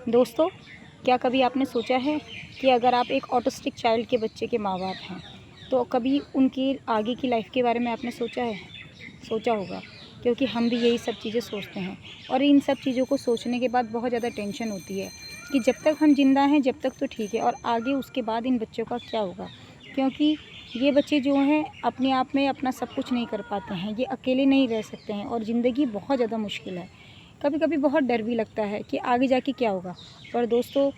दोस्तों, क्या कभी आपने सोचा है कि अगर आप एक ऑटिस्टिक चाइल्ड के बच्चे के माँ-बाप हैं, तो कभी उनकी आगे की लाइफ़ के बारे में आपने सोचा है? सोचा होगा, क्योंकि हम भी यही सब चीज़ें सोचते हैं और इन सब चीज़ों को सोचने के बाद बहुत ज़्यादा टेंशन होती है कि जब तक हम ज़िंदा हैं, जब तक तो ठीक है और आगे उसके बाद इन बच्चों का क्या होगा? क्योंकि ये बच्चे जो हैं, अपने आप में अपना सब कुछ नहीं कर पाते हैं, ये अकेले नहीं रह सकते हैं और ज़िंदगी बहुत ज़्यादा मुश्किल है। कभी-कभी बहुत डर भी लगता है कि आगे जाके क्या होगा। पर दोस्तों,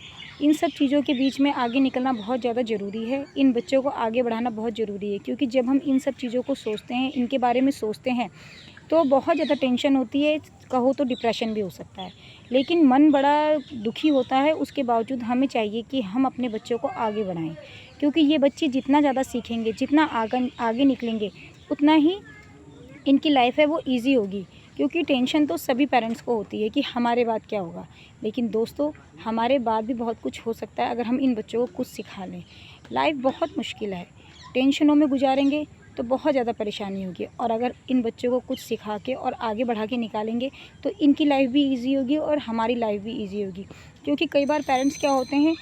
इन सब चीज़ों के बीच में आगे निकलना बहुत ज़्यादा ज़रूरी है। इन बच्चों को आगे बढ़ाना बहुत ज़रूरी है, क्योंकि जब हम इन सब चीज़ों को सोचते हैं, इनके बारे में सोचते हैं, तो बहुत ज़्यादा टेंशन होती है, कहो तो डिप्रेशन भी हो सकता है। लेकिन मन बड़ा दुखी होता है, उसके बावजूद हमें चाहिए कि हम अपने बच्चों को आगे बढ़ाएँ, क्योंकि ये बच्चे जितना ज़्यादा सीखेंगे, जितना आगे निकलेंगे, उतना ही इनकी लाइफ है वो ईज़ी होगी। क्योंकि टेंशन तो सभी पेरेंट्स को होती है कि हमारे बाद क्या होगा। लेकिन दोस्तों, हमारे बाद भी बहुत कुछ हो सकता है अगर हम इन बच्चों को कुछ सिखा लें। लाइफ बहुत मुश्किल है, टेंशनों में गुजारेंगे तो बहुत ज़्यादा परेशानी होगी और अगर इन बच्चों को कुछ सिखा के और आगे बढ़ा के निकालेंगे तो इनकी लाइफ भी ईज़ी होगी और हमारी लाइफ भी ईज़ी होगी। क्योंकि कई बार पेरेंट्स क्या होते हैं,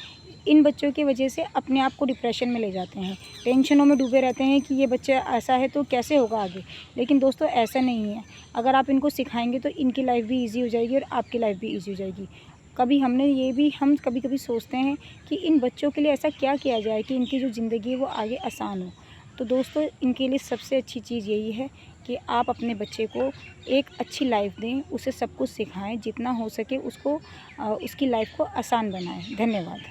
इन बच्चों की वजह से अपने आप को डिप्रेशन में ले जाते हैं, टेंशनों में डूबे रहते हैं कि ये बच्चा ऐसा है तो कैसे होगा आगे। लेकिन दोस्तों, ऐसा नहीं है। अगर आप इनको सिखाएंगे तो इनकी लाइफ भी ईज़ी हो जाएगी और आपकी लाइफ भी ईज़ी हो जाएगी। हम कभी-कभी सोचते हैं कि इन बच्चों के लिए ऐसा क्या किया जाए कि इनकी जो ज़िंदगी है वो आगे आसान हो। तो दोस्तों, इनके लिए सबसे अच्छी चीज़ यही है कि आप अपने बच्चे को एक अच्छी लाइफ दें, उसे सब कुछ सिखाएँ, जितना हो सके उसको उसकी लाइफ को आसान बनाएँ। धन्यवाद।